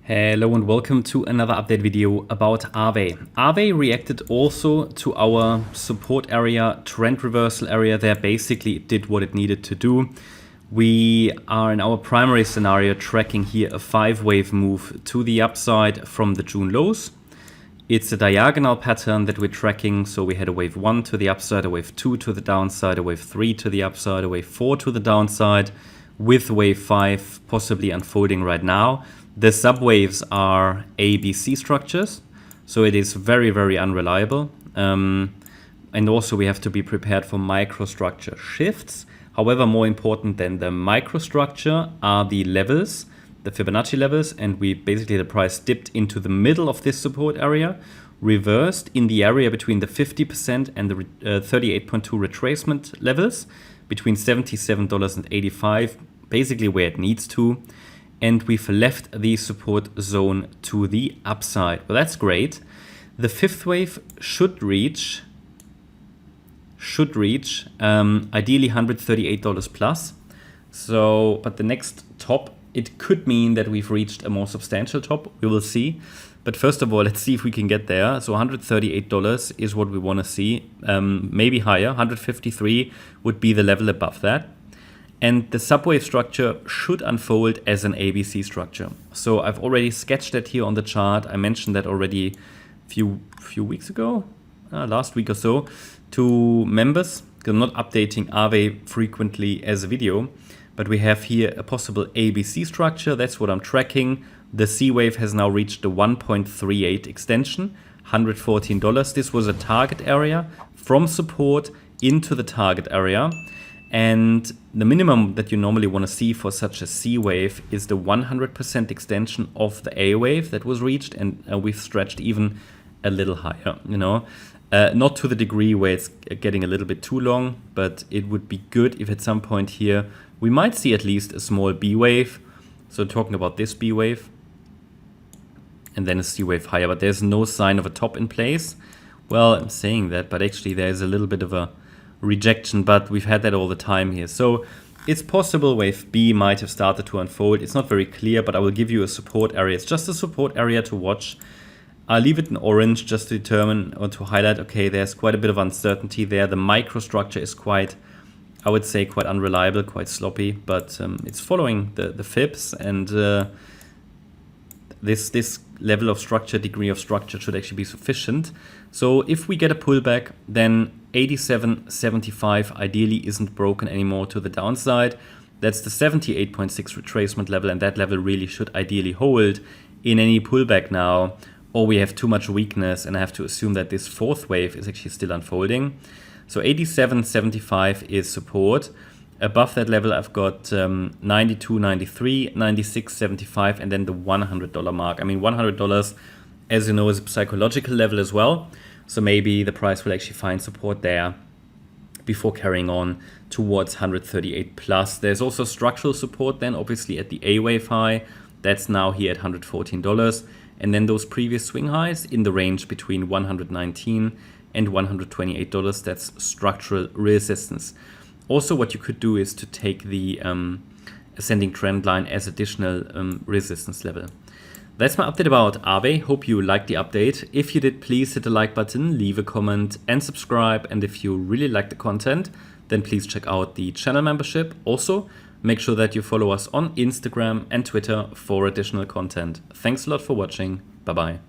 Hello and welcome to another update video about Aave. Aave reacted also to our support area, trend reversal area there. Basically it did what it needed to do. We are in our primary scenario tracking here a 5-wave move to the upside from the June lows. It's a diagonal pattern that we're tracking. So we had a wave 1 to the upside, a wave 2 to the downside, a wave 3 to the upside, a wave 4 to the downside, with wave 5 possibly unfolding right now. The subwaves are ABC structures, so it is very, very unreliable. And also we have to be prepared for microstructure shifts. However, more important than the microstructure are the levels, the Fibonacci levels, and the price dipped into the middle of this support area, reversed in the area between the 50% and the 38.2 retracement levels, between $77.85, basically where it needs to. And we've left the support zone to the upside. Well, that's great. The fifth wave should reach ideally $138 plus. So, but the next top, it could mean that we've reached a more substantial top. We will see. But first of all, let's see if we can get there. So $138 is what we want to see. Maybe higher. 153 would be the level above that. And the subwave structure should unfold as an ABC structure. So I've already sketched that here on the chart. I mentioned that already a few weeks ago, last week or so, to members. I'm not updating Aave frequently as a video, but we have here a possible ABC structure. That's what I'm tracking. The C wave has now reached the 1.38 extension, $114. This was a target area from support into the target area. And the minimum that you normally want to see for such a C wave is the 100% extension of the A wave that was reached, and we've stretched even a little higher, not to the degree where it's getting a little bit too long, but it would be good if at some point here we might see at least a small B wave. So talking about this B wave and then a C wave higher, but there's no sign of a top in place. Well, I'm saying that, but actually there's a little bit of a rejection, but we've had that all the time here. So it's possible wave B might have started to unfold. It's not very clear, but I will give you a support area. It's just a support area to watch. I'll leave it in orange just to determine or to highlight, okay, there's quite a bit of uncertainty there. The microstructure is quite, I would say, quite unreliable, quite sloppy, but it's following the fibs, and this level of structure, degree of structure should actually be sufficient. So if we get a pullback, then 87.75 ideally isn't broken anymore to the downside. That's the 78.6 retracement level, and that level really should ideally hold in any pullback now, or we have too much weakness and I have to assume that this fourth wave is actually still unfolding. So 87.75 is support. Above that level, I've got 92.93, 96.75, and then the $100 mark. I mean, $100, as you know, is a psychological level as well. So maybe the price will actually find support there before carrying on towards 138 plus. There's also structural support then, obviously, at the A wave high. That's now here at $114. And then those previous swing highs in the range between $119 and $128. That's structural resistance. Also, what you could do is to take the ascending trend line as additional resistance level. That's my update about Aave. Hope you liked the update. If you did, please hit the like button, leave a comment and subscribe. And if you really like the content, then please check out the channel membership. Also, make sure that you follow us on Instagram and Twitter for additional content. Thanks a lot for watching. Bye-bye.